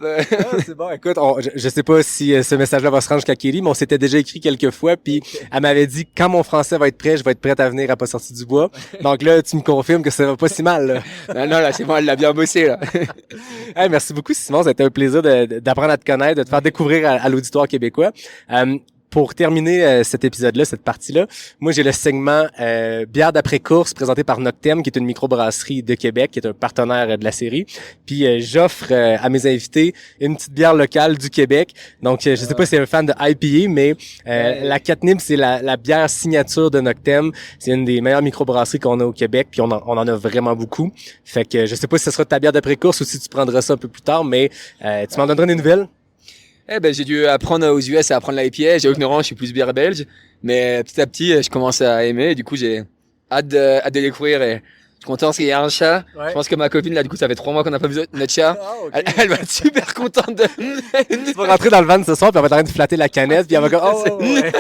C'est bon. Écoute, je sais pas si ce message-là va se rendre jusqu'à Kelly, mais on s'était déjà écrit quelques fois, puis elle m'avait dit, quand mon français va être prêt, je vais être prête à venir à Pas sorti du bois. Donc là, tu me confirmes que ça va pas si mal, là. Non, là, c'est bon, elle l'a bien bossé, là. Hey, merci beaucoup, Simon. Ça a été un plaisir d'apprendre à te connaître, de te faire découvrir à l'auditoire québécois. Pour terminer cet épisode-là, cette partie-là, moi j'ai le segment bière d'après-course présenté par Noctem, qui est une microbrasserie de Québec, qui est un partenaire de la série. Puis j'offre à mes invités une petite bière locale du Québec. Donc je sais pas si c'est un fan de IPA, mais la Catnip, c'est la bière signature de Noctem. C'est une des meilleures microbrasseries qu'on a au Québec, puis on en a vraiment beaucoup. Fait que je sais pas si ce sera ta bière d'après-course ou si tu prendras ça un peu plus tard, mais tu m'en donneras des nouvelles. J'ai dû apprendre aux US à apprendre l'IPA. J'avoue que je suis plus bière belge, mais petit à petit, je commence à aimer. Du coup, j'ai hâte de découvrir et je suis content parce qu'il y a un chat. Ouais. Je pense que ma copine, là, du coup, ça fait 3 mois qu'on n'a pas vu notre chat. Okay. Elle va être super contente de... Tu vas rentrer dans le van ce soir, puis elle va être en train de flatter la canette, puis elle va dire, ouais.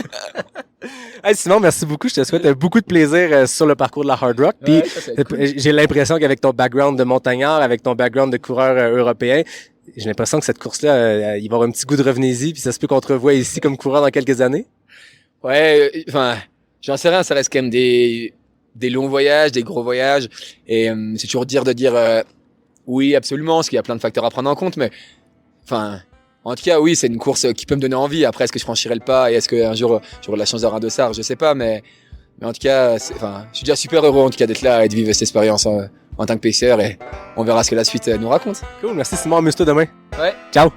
Hey, Simon, merci beaucoup. Je te souhaite beaucoup de plaisir sur le parcours de la Hard Rock. Puis j'ai l'impression qu'avec ton background de montagnard, avec ton background de coureur européen, j'ai l'impression que cette course-là, il va y avoir un petit goût de revenez-y, puis ça se peut qu'on te revoie ici comme coureur dans quelques années. Ouais, j'en sais rien, ça reste quand même des longs voyages, des gros voyages, et c'est toujours de dire oui, absolument, parce qu'il y a plein de facteurs à prendre en compte, mais en tout cas, oui, c'est une course qui peut me donner envie. Après, est-ce que je franchirai le pas et est-ce qu'un jour j'aurai la chance d'avoir un dossard, je sais pas, mais en tout cas, je suis déjà super heureux en tout cas d'être là et de vivre cette expérience en tant que pacer et on verra ce que la suite nous raconte. Cool, merci Simon, amuse-toi demain. Ouais. Ciao.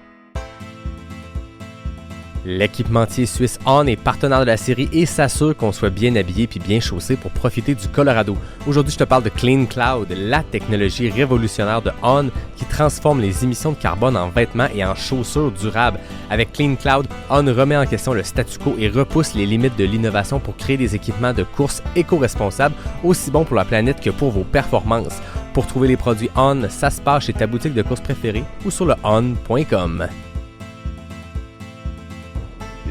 L'équipementier suisse On est partenaire de la série et s'assure qu'on soit bien habillé puis bien chaussé pour profiter du Colorado. Aujourd'hui, je te parle de Clean Cloud, la technologie révolutionnaire de On qui transforme les émissions de carbone en vêtements et en chaussures durables. Avec Clean Cloud, On remet en question le statu quo et repousse les limites de l'innovation pour créer des équipements de course éco-responsables aussi bons pour la planète que pour vos performances. Pour trouver les produits On, ça se passe chez ta boutique de course préférée ou sur le on.com.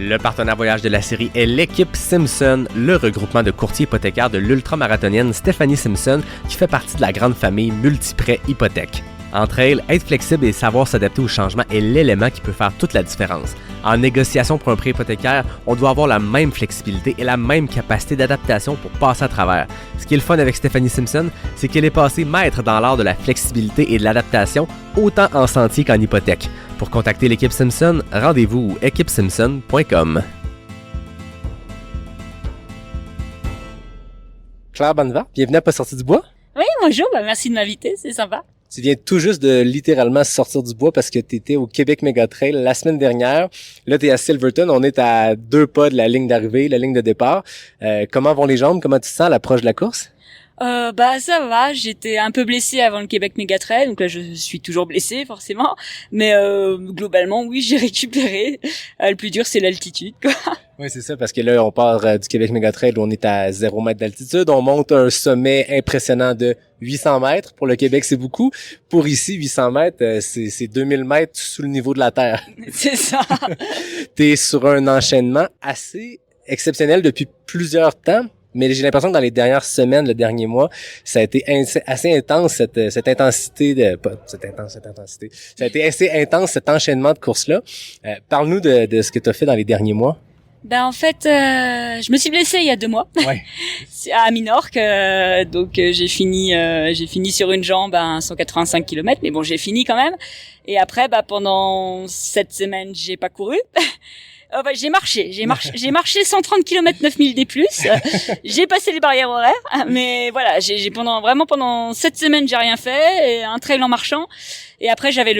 Le partenaire voyage de la série est l'équipe Simpson, le regroupement de courtiers hypothécaires de l'ultramarathonienne Stéphanie Simpson qui fait partie de la grande famille Multiprêt Hypothèque. En trail, être flexible et savoir s'adapter aux changements est l'élément qui peut faire toute la différence. En négociation pour un prêt hypothécaire, on doit avoir la même flexibilité et la même capacité d'adaptation pour passer à travers. Ce qui est le fun avec Stephanie Simpson, c'est qu'elle est passée maître dans l'art de la flexibilité et de l'adaptation, autant en sentier qu'en hypothèque. Pour contacter l'équipe Simpson, rendez-vous au équipesimpson.com. Claire Bonnevard, bienvenue à Pas sorti du bois. Oui, bonjour, merci de m'inviter, c'est sympa. Tu viens tout juste de littéralement sortir du bois parce que tu étais au Québec Mega Trail la semaine dernière. Là, tu es à Silverton, on est à 2 pas de la ligne d'arrivée, la ligne de départ. Comment vont les jambes? Comment tu te sens à l'approche de la course? Ça va, j'étais un peu blessée avant le Québec Mega Trail, donc là je suis toujours blessée forcément, mais globalement oui, j'ai récupéré. Le plus dur c'est l'altitude, quoi. Oui, c'est ça, parce que là, on part du Québec Mega Trail où on est à 0 mètre d'altitude. On monte un sommet impressionnant de 800 mètres. Pour le Québec, c'est beaucoup. Pour ici, 800 mètres, c'est 2000 mètres sous le niveau de la Terre. C'est ça. T'es sur un enchaînement assez exceptionnel depuis plusieurs temps. Mais j'ai l'impression que dans les dernières semaines, le dernier mois, ça a été assez intense, cette intensité Ça a été assez intense, cet enchaînement de courses-là. Parle-nous de ce que tu as fait dans les derniers mois. En fait, je me suis blessée il y a 2 mois. Ouais. À Minorque, donc j'ai fini sur une jambe à 185 km, mais bon, j'ai fini quand même. Et après, pendant 7 semaines, j'ai pas couru. J'ai marché 130 km 9000 D+. J'ai passé les barrières horaires, mais voilà, pendant 7 semaines, j'ai rien fait, et un trail en marchant. Et après, j'avais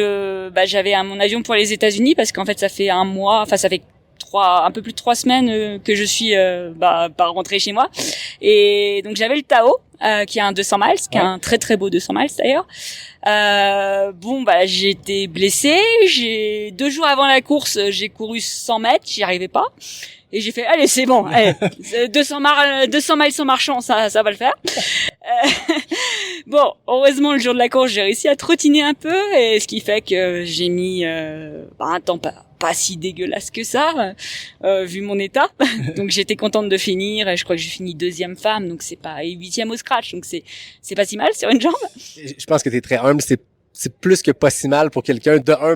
mon avion pour les États-Unis parce qu'en fait, ça fait un peu plus de 3 semaines que je suis pas rentrée chez moi. Et donc j'avais le Tao qui est un 200 miles, qui est un très très beau 200 miles d'ailleurs. J'ai été blessée, 2 jours avant la course, j'ai couru 100 mètres, j'y arrivais pas. Et j'ai fait, allez, c'est bon, 200 miles en marchant, ça va le faire. Heureusement, le jour de la course, j'ai réussi à trottiner un peu, et ce qui fait que j'ai mis un temps pas si dégueulasse que ça, vu mon état. Donc j'étais contente de finir, et je crois que j'ai fini 2e femme, donc c'est pas, et 8e au scratch, donc c'est pas si mal sur une jambe. Je pense que t'es très humble, c'est plus que pas si mal pour quelqu'un. De un,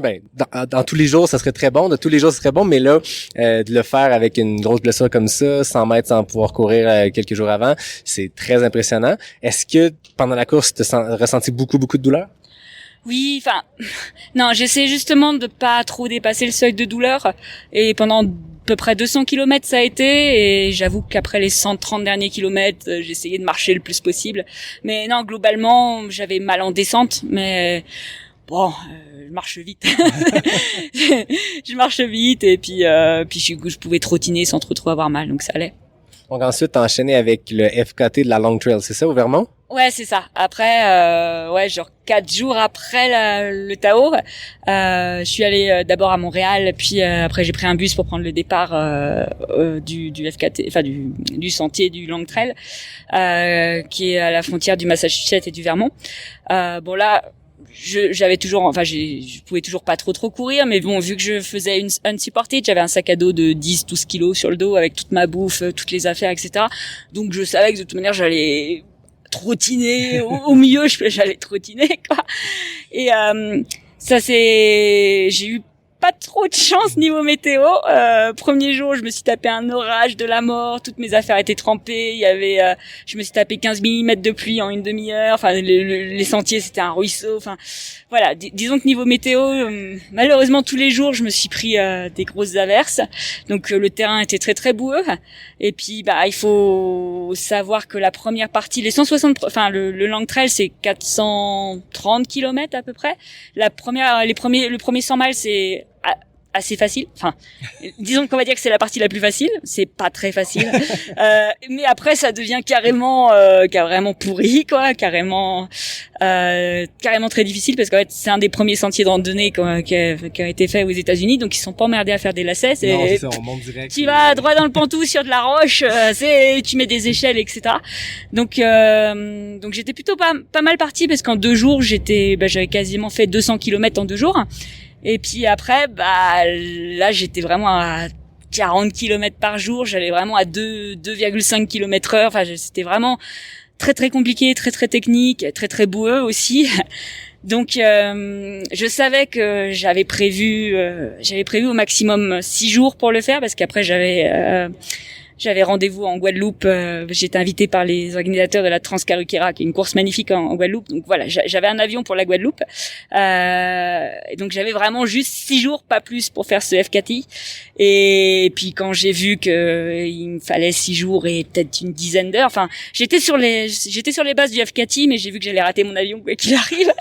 dans tous les jours, ça serait très bon. De tous les jours, ce serait bon. Mais là, de le faire avec une grosse blessure comme ça, 100 mètres sans pouvoir courir quelques jours avant, c'est très impressionnant. Est-ce que pendant la course, tu as ressenti beaucoup de douleur? Oui, non, j'essaie justement de pas trop dépasser le seuil de douleur. Et pendant à peu près 200 km, ça a été. Et j'avoue qu'après les 130 derniers kilomètres, j'essayais de marcher le plus possible. Mais non, globalement, j'avais mal en descente. Mais bon, je marche vite. Je marche vite. Et puis je pouvais trottiner sans trop avoir mal. Donc ça allait. Donc ensuite, t'as enchaîné avec le FKT de la Long Trail, c'est ça, au Vermont? Ouais, c'est ça. Après, 4 jours après le Tao, je suis allée d'abord à Montréal, puis après j'ai pris un bus pour prendre le départ du FKT, enfin du sentier du Long Trail, qui est à la frontière du Massachusetts et du Vermont. Je pouvais toujours pas trop courir, mais bon, vu que je faisais une unsupported, j'avais un sac à dos de 10-12 kilos sur le dos avec toute ma bouffe, toutes les affaires, etc. Donc je savais que de toute manière j'allais trottiner au milieu, j'allais trottiner, quoi. Et j'ai eu pas trop de chance niveau météo. Premier jour, je me suis tapé un orage de la mort, toutes mes affaires étaient trempées, je me suis tapé 15 mm de pluie en une demi-heure, les sentiers c'était un ruisseau, voilà, disons que niveau météo, malheureusement tous les jours, je me suis pris des grosses averses. Donc le terrain était très très boueux, et puis il faut savoir que la première partie, les 160, le Long Trail c'est 430 km à peu près. Le premier 100 miles c'est assez facile. Disons qu'on va dire que c'est la partie la plus facile. C'est pas très facile. Mais après, ça devient carrément pourri, quoi. Carrément très difficile parce qu'en fait, c'est un des premiers sentiers de randonnée qui a été fait aux États-Unis. Donc, ils sont pas emmerdés à faire des lacets. Non, c'est ça, on monte direct. Tu vas droit dans le pantou sur de la roche. Tu mets des échelles, etc. Donc j'étais plutôt pas mal partie parce qu'en 2 jours, j'avais quasiment fait 200 km en 2 jours. Et puis après, là, j'étais vraiment à 40 km par jour. J'allais vraiment à 2,5 km heure. C'était vraiment très, très compliqué, très, très technique, très, très boueux aussi. Donc je savais que j'avais prévu au maximum 6 jours pour le faire parce qu'après j'avais rendez-vous en Guadeloupe. J'étais invitée par les organisateurs de la Transcarruquera, qui est une course magnifique en Guadeloupe. Donc voilà, j'avais un avion pour la Guadeloupe. Et donc j'avais vraiment juste 6 jours, pas plus, pour faire ce FKT. Et puis quand j'ai vu que il me fallait 6 jours et peut-être une dizaine d'heures, enfin, j'étais sur les bases du FKT, mais j'ai vu que j'allais rater mon avion quoi qu'il arrive.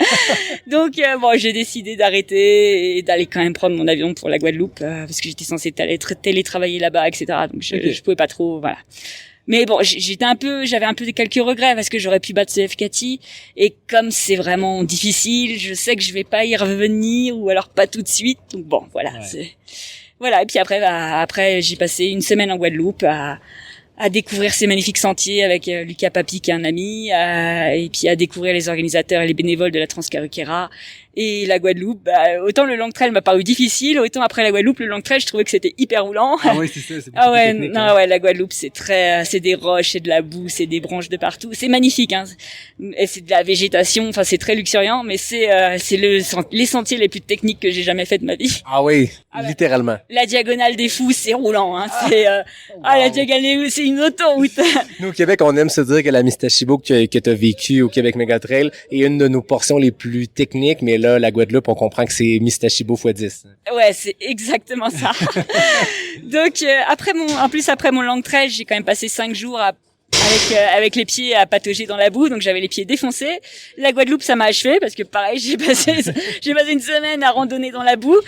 Donc bon, j'ai décidé d'arrêter et d'aller quand même prendre mon avion pour la Guadeloupe parce que j'étais censée télétravailler là-bas, etc. Donc je pouvais pas trop, voilà. Mais bon, j'avais un peu quelques regrets parce que j'aurais pu battre ce FKT et comme c'est vraiment difficile, je sais que je vais pas y revenir ou alors pas tout de suite. Donc bon, voilà, voilà. Et puis après j'ai passé une semaine en Guadeloupe à découvrir ces magnifiques sentiers avec Lucas Papi qui est un ami, et puis à découvrir les organisateurs et les bénévoles de la Transcarruquera. Et la Guadeloupe, autant le long trail m'a paru difficile, autant après la Guadeloupe, le long trail, je trouvais que c'était hyper roulant. Ah oui, c'est ça, c'est ah ouais, technique, non, ouais, la Guadeloupe, c'est des roches, c'est de la boue, c'est des branches de partout. C'est magnifique, hein. Et c'est de la végétation, enfin, c'est très luxuriant, mais c'est les sentiers les plus techniques que j'ai jamais fait de ma vie. Ah oui, littéralement. La diagonale des fous, c'est roulant, hein. C'est, la diagonale des fous, c'est une autoroute. Nous, au Québec, on aime se dire que la Mistachibo que t'as vécu au Québec Mégatrail est une de nos portions les plus techniques, mais là, la Guadeloupe, on comprend que c'est Mistachibo x 10. Ouais, c'est exactement ça. Donc, après mon long trail, j'ai quand même passé 5 jours avec les pieds à patauger dans la boue, donc j'avais les pieds défoncés. La Guadeloupe, ça m'a achevé parce que pareil, j'ai passé une semaine à randonner dans la boue.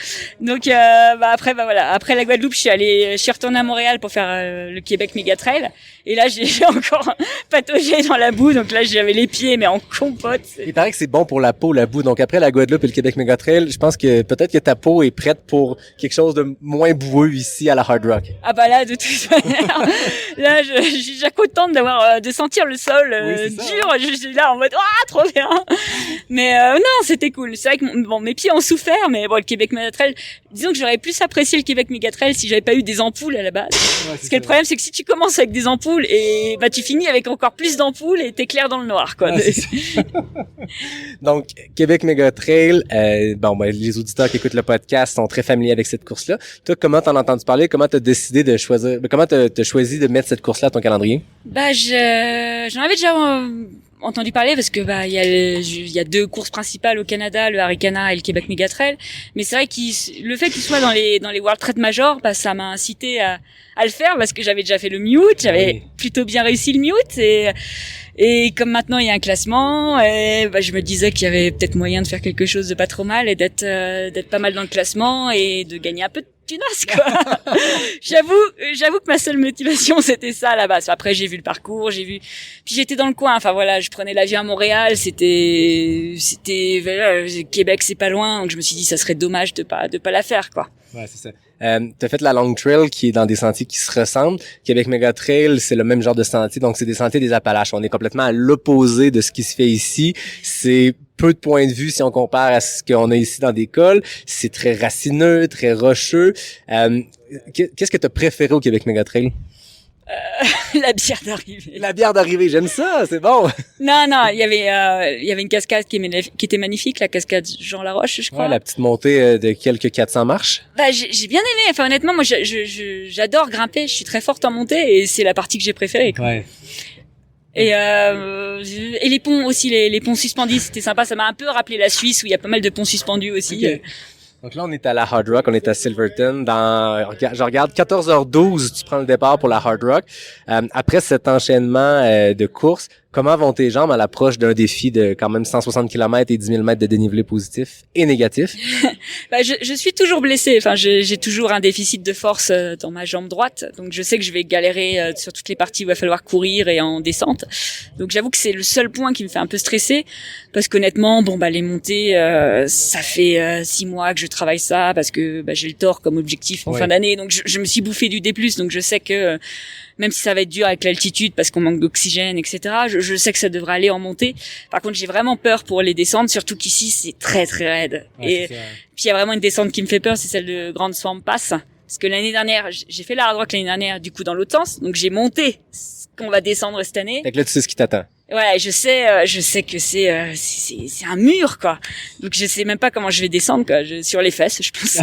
Donc après la Guadeloupe, je suis retournée à Montréal pour faire le Québec Mégatrail et là j'ai encore pataugé dans la boue, donc là j'avais les pieds mais en compote. Il paraît que c'est bon pour la peau, la boue. Donc après la Guadeloupe et le Québec Mégatrail, je pense que peut-être que ta peau est prête pour quelque chose de moins boueux ici à la Hard Rock. Ah bah là, de toute manière, là je suis déjà contente de sentir le sol dur. Je suis là en mode trop bien. Mais non, c'était cool. C'est vrai que mes pieds ont souffert, mais bon, le Québec Mégatrail, disons que j'aurais plus apprécié le Québec Mégatrail si j'avais pas eu des ampoules à la base. Parce que le problème, c'est que si tu commences avec des ampoules et tu finis avec encore plus d'ampoules et t'es clair dans le noir, quoi. Donc Québec Mégatrail, les auditeurs qui écoutent le podcast sont très familiers avec cette course-là. Toi, comment t'en as entendu parler? Comment t'as décidé de choisir? Comment t'as choisi de mettre cette course-là à ton calendrier? J'en avais déjà entendu parler parce que il y a 2 courses principales au Canada, le Harricana et le Québec Mégatrail, mais c'est vrai le fait qu'il soit dans les World Trail Major, ça m'a incité à le faire parce que j'avais déjà fait le Mute, j'avais plutôt bien réussi le Mute et comme maintenant il y a un classement, je me disais qu'il y avait peut-être moyen de faire quelque chose de pas trop mal et d'être pas mal dans le classement et de gagner un peu de tunas, quoi. J'avoue que ma seule motivation c'était ça à la base. Après j'ai vu le parcours, puis j'étais dans le coin. Enfin voilà, je prenais l'avion à Montréal, c'était Québec, c'est pas loin, donc je me suis dit ça serait dommage de pas la faire, quoi. Ouais, c'est ça. T'as fait la Long Trail qui est dans des sentiers qui se ressemblent. Québec Mégatrail, c'est le même genre de sentier, donc c'est des sentiers des Appalaches. On est complètement à l'opposé de ce qui se fait ici. C'est peu de points de vue si on compare à ce qu'on a ici dans des cols. C'est très racineux, très rocheux. Qu'est-ce que t'as préféré au Québec Mégatrail? La bière d'arrivée. La bière d'arrivée, j'aime ça, c'est bon. Non, il y avait une cascade qui était magnifique, la cascade Jean Laroche, je crois. Ouais, la petite montée de quelques 400 marches. J'ai bien aimé. Enfin, honnêtement, moi, j'adore grimper. Je suis très forte en montée et c'est la partie que j'ai préférée, quoi. Ouais. Et les ponts aussi, les ponts suspendus, c'était sympa. Ça m'a un peu rappelé la Suisse où il y a pas mal de ponts suspendus aussi. Okay. Donc là, on est à la Hard Rock, on est à Silverton. Je regarde 14h12, tu prends le départ pour la Hard Rock. Après cet enchaînement de courses, comment vont tes jambes à l'approche d'un défi de quand même 160 km et 10 000 mètres de dénivelé positif et négatif? Je suis toujours blessée. Enfin, j'ai toujours un déficit de force dans ma jambe droite. Donc, je sais que je vais galérer sur toutes les parties où il va falloir courir et en descente. Donc, j'avoue que c'est le seul point qui me fait un peu stresser. Parce qu'honnêtement, les montées, ça fait 6 mois que je travaille ça parce que j'ai le tort comme objectif en fin d'année. Donc, je me suis bouffé du D+. Donc, je sais que même si ça va être dur avec l'altitude parce qu'on manque d'oxygène, etc., je sais que ça devrait aller en montée. Par contre, j'ai vraiment peur pour les descentes, surtout qu'ici, c'est très, très raide. Ouais, et puis, il y a vraiment une descente qui me fait peur, c'est celle de Grand Swamp Pass. Parce que l'année dernière, j'ai fait la Hard Rock l'année dernière, du coup, dans l'autre sens. Donc, j'ai monté ce qu'on va descendre cette année. Fait que là, tu sais ce qui t'attend. Ouais, je sais que c'est un mur, quoi. Donc je sais même pas comment je vais descendre, quoi. Sur les fesses, je pense.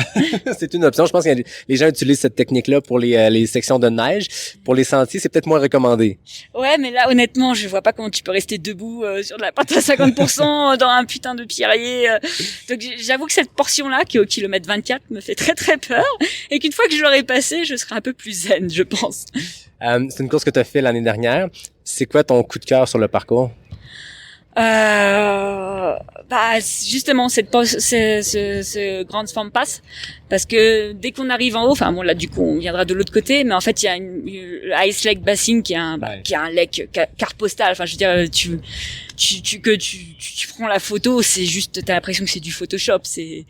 C'est une option. Je pense que les gens utilisent cette technique-là pour les sections de neige. Pour les sentiers, c'est peut-être moins recommandé. Ouais, mais là, honnêtement, je vois pas comment tu peux rester debout sur de la pente à 50% dans un putain de pierrier. Donc j'avoue que cette portion-là, qui est au kilomètre 24, me fait très très peur. Et qu'une fois que je l'aurai passé, je serai un peu plus zen, je pense. C'est une course que tu as fait l'année dernière. C'est quoi ton coup de cœur sur le parcours? Justement ce Grand Swamp Pass, parce que dès qu'on arrive en haut, enfin bon là du coup on viendra de l'autre côté, mais en fait il y a le Ice Lake Basin qui est un lac carte postale. Enfin je veux dire tu prends la photo, c'est juste t'as l'impression que c'est du Photoshop, c'est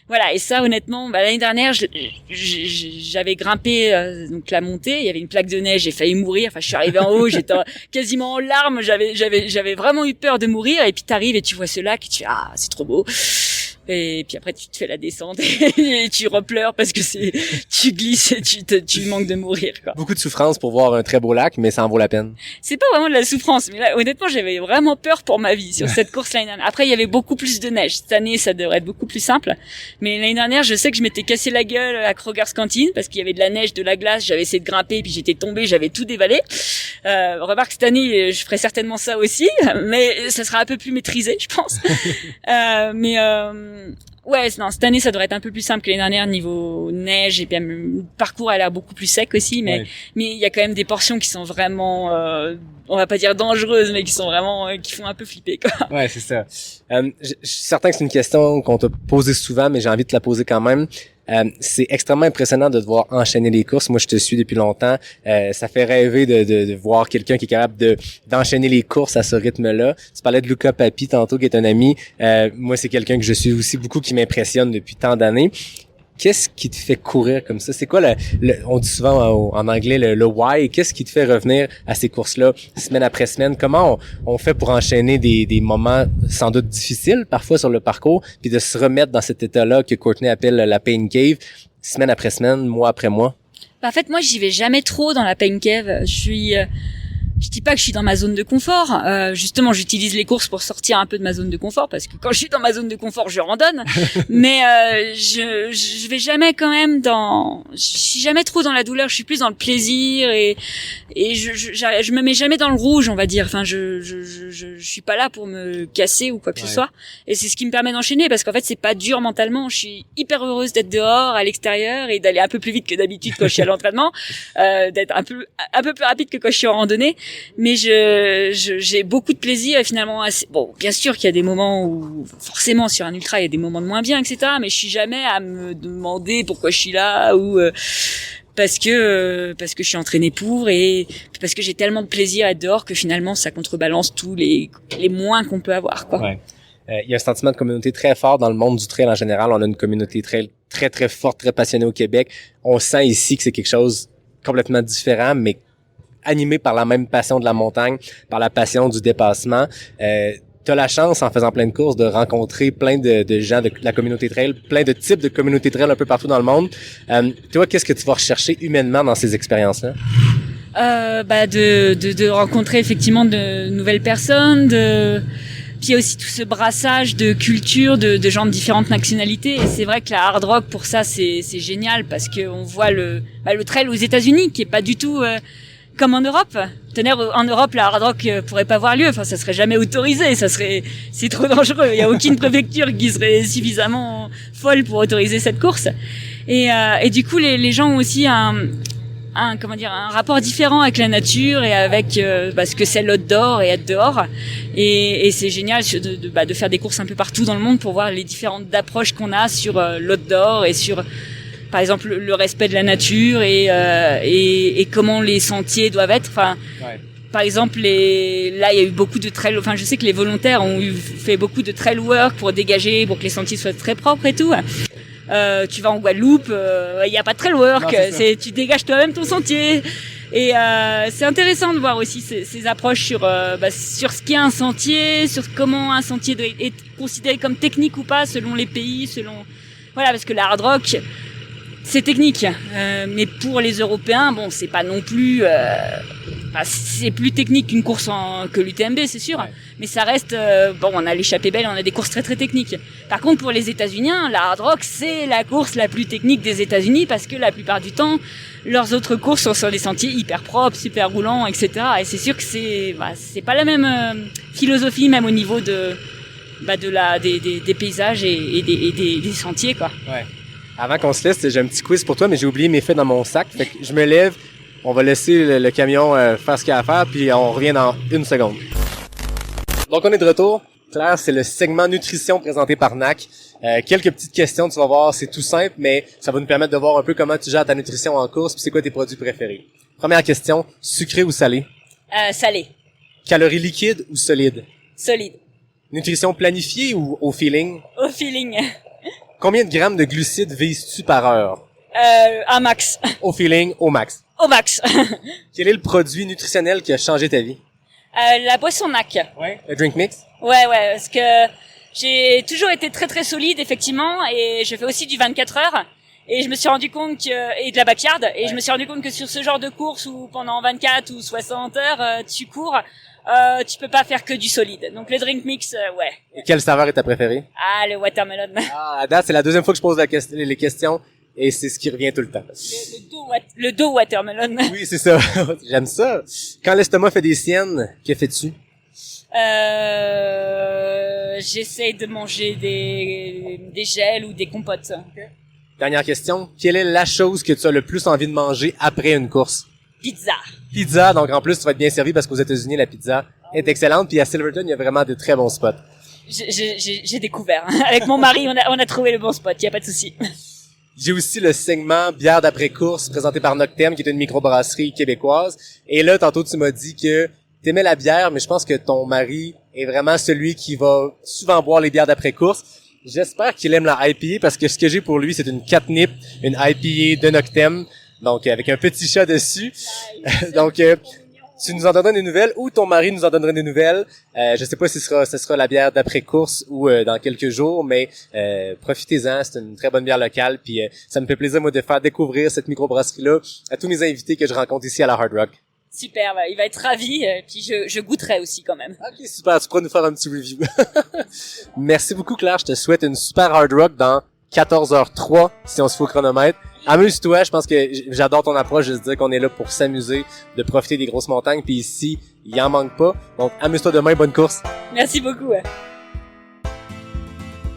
voilà. Et ça honnêtement l'année dernière j'avais grimpé donc la montée, il y avait une plaque de neige, j'ai failli mourir, enfin je suis arrivée en haut, j'étais quasiment en larmes, j'avais vraiment eu peur de mourir, et puis t'arrives et tu vois ce lac et tu fais ah c'est trop beau. Et puis après tu te fais la descente et tu repleures parce que tu glisses et tu manques de mourir, quoi. Beaucoup de souffrance pour voir un très beau lac, mais ça en vaut la peine. C'est pas vraiment de la souffrance, mais là honnêtement j'avais vraiment peur pour ma vie sur cette course l'année dernière. Après il y avait beaucoup plus de neige. Cette année ça devrait être beaucoup plus simple, mais l'année dernière je sais que je m'étais cassé la gueule à Kroger's Canteen parce qu'il y avait de la neige, de la glace, j'avais essayé de grimper et puis j'étais tombée, j'avais tout dévalé. Remarque cette année je ferai certainement ça aussi, mais ça sera un peu plus maîtrisé je pense. Ouais, non, cette année ça devrait être un peu plus simple que l'année dernière niveau neige, et puis le parcours a l'air beaucoup plus sec aussi, mais il y a quand même des portions qui sont vraiment on va pas dire dangereuses, mais qui sont vraiment qui font un peu flipper, quoi. Ouais, c'est ça. Je suis certain que c'est une question qu'on t'a posée souvent, mais j'ai envie de te la poser quand même. C'est extrêmement impressionnant de te voir enchaîner les courses. Moi, je te suis depuis longtemps. Ça fait rêver de voir quelqu'un qui est capable d'enchaîner les courses à ce rythme-là. Tu parlais de Luca Papi tantôt, qui est un ami. Moi, c'est quelqu'un que je suis aussi beaucoup, qui m'impressionne depuis tant d'années. Qu'est-ce qui te fait courir comme ça? C'est quoi on dit souvent en anglais le why? Qu'est-ce qui te fait revenir à ces courses-là semaine après semaine? Comment on fait pour enchaîner des moments sans doute difficiles parfois sur le parcours, puis de se remettre dans cet état-là que Courtney appelle la pain cave, semaine après semaine, mois après mois? En fait, moi, j'y vais jamais trop dans la pain cave. Je dis pas que je suis dans ma zone de confort. Justement, j'utilise les courses pour sortir un peu de ma zone de confort, parce que quand je suis dans ma zone de confort, je randonne. Mais je vais jamais quand même je suis jamais trop dans la douleur. Je suis plus dans le plaisir, et je me mets jamais dans le rouge, on va dire. Enfin, je suis pas là pour me casser ou quoi que ce soit. Et c'est ce qui me permet d'enchaîner, parce qu'en fait, c'est pas dur mentalement. Je suis hyper heureuse d'être dehors, à l'extérieur, et d'aller un peu plus vite que d'habitude quand je suis à l'entraînement, d'être un peu plus rapide que quand je suis en randonnée. Mais j'ai beaucoup de plaisir, et finalement bon, bien sûr qu'il y a des moments où forcément sur un ultra il y a des moments de moins bien, etc., mais je suis jamais à me demander pourquoi je suis là, ou parce que je suis entraînée pour, et parce que j'ai tellement de plaisir à être dehors que finalement ça contrebalance tous les moins qu'on peut avoir, quoi. Ouais. Il y a un sentiment de communauté très fort dans le monde du trail en général. On a une communauté trail très très forte, très passionnée au Québec. On sent ici que c'est quelque chose complètement différent, mais animé par la même passion de la montagne, par la passion du dépassement. T'as la chance, en faisant plein de courses, de rencontrer plein de gens de la communauté trail, plein de types de communautés trail un peu partout dans le monde. Toi, qu'est-ce que tu vas rechercher humainement dans ces expériences-là? De rencontrer effectivement de nouvelles personnes, puis il y a aussi tout ce brassage de cultures, de gens de différentes nationalités. Et c'est vrai que la hard rock, pour ça, c'est génial, parce que on voit le trail aux États-Unis, qui est pas du tout comme en Europe. En Europe, la hard rock pourrait pas avoir lieu. Enfin, ça serait jamais autorisé. C'est trop dangereux. Il y a aucune préfecture qui serait suffisamment folle pour autoriser cette course. Et du coup, les gens ont aussi un rapport différent avec la nature, et avec ce que c'est l'outdoor et être dehors. Et c'est génial de faire des courses un peu partout dans le monde pour voir les différentes approches qu'on a sur l'outdoor, et sur, par exemple, le respect de la nature, et comment les sentiers doivent être. Enfin, par exemple, là, il y a eu beaucoup de trail. Enfin, je sais que les volontaires ont fait beaucoup de trail work pour dégager, pour que les sentiers soient très propres et tout. Tu vas en Guadeloupe, il y a pas de trail work. Tu dégages toi-même ton sentier. Et c'est intéressant de voir aussi ces approches sur ce qu'est un sentier, sur comment un sentier doit être considéré comme technique ou pas selon les pays, parce que la hard rock, C'est technique, mais pour les Européens, bon, c'est pas non plus... c'est plus technique qu'une course que l'UTMB, c'est sûr. Ouais. Mais ça reste... bon, on a l'échappée belle, on a des courses très très techniques. Par contre, pour les États-Unis, la Hard Rock, c'est la course la plus technique des États-Unis parce que la plupart du temps, leurs autres courses sont sur des sentiers hyper propres, super roulants, etc. Et c'est sûr que c'est pas la même philosophie, même au niveau des paysages et des sentiers, quoi. Ouais. Avant qu'on se laisse, j'ai un petit quiz pour toi, mais j'ai oublié mes faits dans mon sac. Fait que je me lève, on va laisser le camion faire ce qu'il a à faire, puis on revient dans 1 seconde. Donc on est de retour. Claire, c'est le segment nutrition présenté par NAC. Quelques petites questions, tu vas voir, c'est tout simple, mais ça va nous permettre de voir un peu comment tu gères ta nutrition en course, puis c'est quoi tes produits préférés. Première question, sucré ou salé? Salé. Calories liquides ou solides? Solide. Nutrition planifiée ou au feeling? Au feeling. Combien de grammes de glucides vises-tu par heure? Un max. Au feeling, au max. Au max. Quel est le produit nutritionnel qui a changé ta vie? La boisson NAC. Ouais. Le drink mix? Ouais, parce que j'ai toujours été très très solide, effectivement, et je fais aussi du 24 heures. Et je me suis rendu compte et de la backyard, et je me suis rendu compte que sur ce genre de course où pendant 24 ou 60 heures, tu cours, tu peux pas faire que du solide. Donc le drink mix, ouais. Et quelle saveur est ta préférée? Ah, le watermelon. À date, c'est la deuxième fois que je pose les questions, et c'est ce qui revient tout le temps. Le dos watermelon. Oui, c'est ça. J'aime ça. Quand l'estomac fait des siennes, que fais-tu? J'essaie de manger des gels ou des compotes. Okay. Dernière question. Quelle est la chose que tu as le plus envie de manger après une course? Pizza. Pizza. Donc, en plus, tu vas être bien servi parce qu'aux États-Unis, la pizza est excellente. Puis à Silverton, il y a vraiment de très bons spots. J'ai découvert. Avec mon mari, on a trouvé le bon spot. Il y a pas de souci. J'ai aussi le segment bière d'après-course présenté par Noctem, qui est une microbrasserie québécoise. Et là, tantôt, tu m'as dit que t'aimais la bière, mais je pense que ton mari est vraiment celui qui va souvent boire les bières d'après-course. J'espère qu'il aime la IPA parce que ce que j'ai pour lui, c'est une catnip, une IPA de Noctem, donc avec un petit chat dessus. Donc, tu nous en donneras des nouvelles ou ton mari nous en donnerait des nouvelles. Je sais pas si ce sera la bière d'après-course ou dans quelques jours, mais profitez-en, c'est une très bonne bière locale. Puis ça me fait plaisir, moi, de faire découvrir cette microbrasserie-là à tous mes invités que je rencontre ici à la Hard Rock. Super, il va être ravi, puis je goûterai aussi quand même. Ok, super, tu pourras nous faire un petit review. Merci beaucoup Claire, je te souhaite une super Hard Rock dans 14h03 si on se fout au chronomètre. Amuse-toi, je pense que j'adore ton approche de se dire qu'on est là pour s'amuser, de profiter des grosses montagnes, puis ici, il en manque pas. Donc amuse-toi demain, bonne course. Merci beaucoup.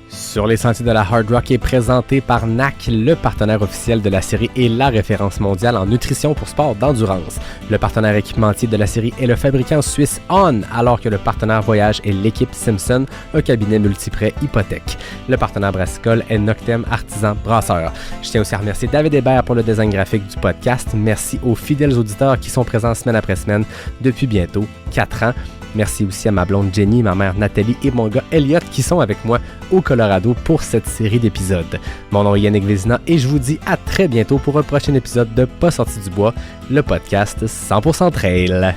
Sur les sentiers de la Hard Rock est présenté par NAC, le partenaire officiel de la série et la référence mondiale en nutrition pour sport d'endurance. Le partenaire équipementier de la série est le fabricant suisse On, alors que le partenaire voyage est l'équipe Simpson, un cabinet multiprêt hypothèque. Le partenaire brassicole est Noctem Artisan Brasseur. Je tiens aussi à remercier David Hébert pour le design graphique du podcast. Merci aux fidèles auditeurs qui sont présents semaine après semaine depuis bientôt 4 ans. Merci aussi à ma blonde Jenny, ma mère Nathalie et mon gars Elliot qui sont avec moi au Colorado pour cette série d'épisodes. Mon nom est Yannick Vézina et je vous dis à très bientôt pour un prochain épisode de Pas sorti du bois, le podcast 100% trail.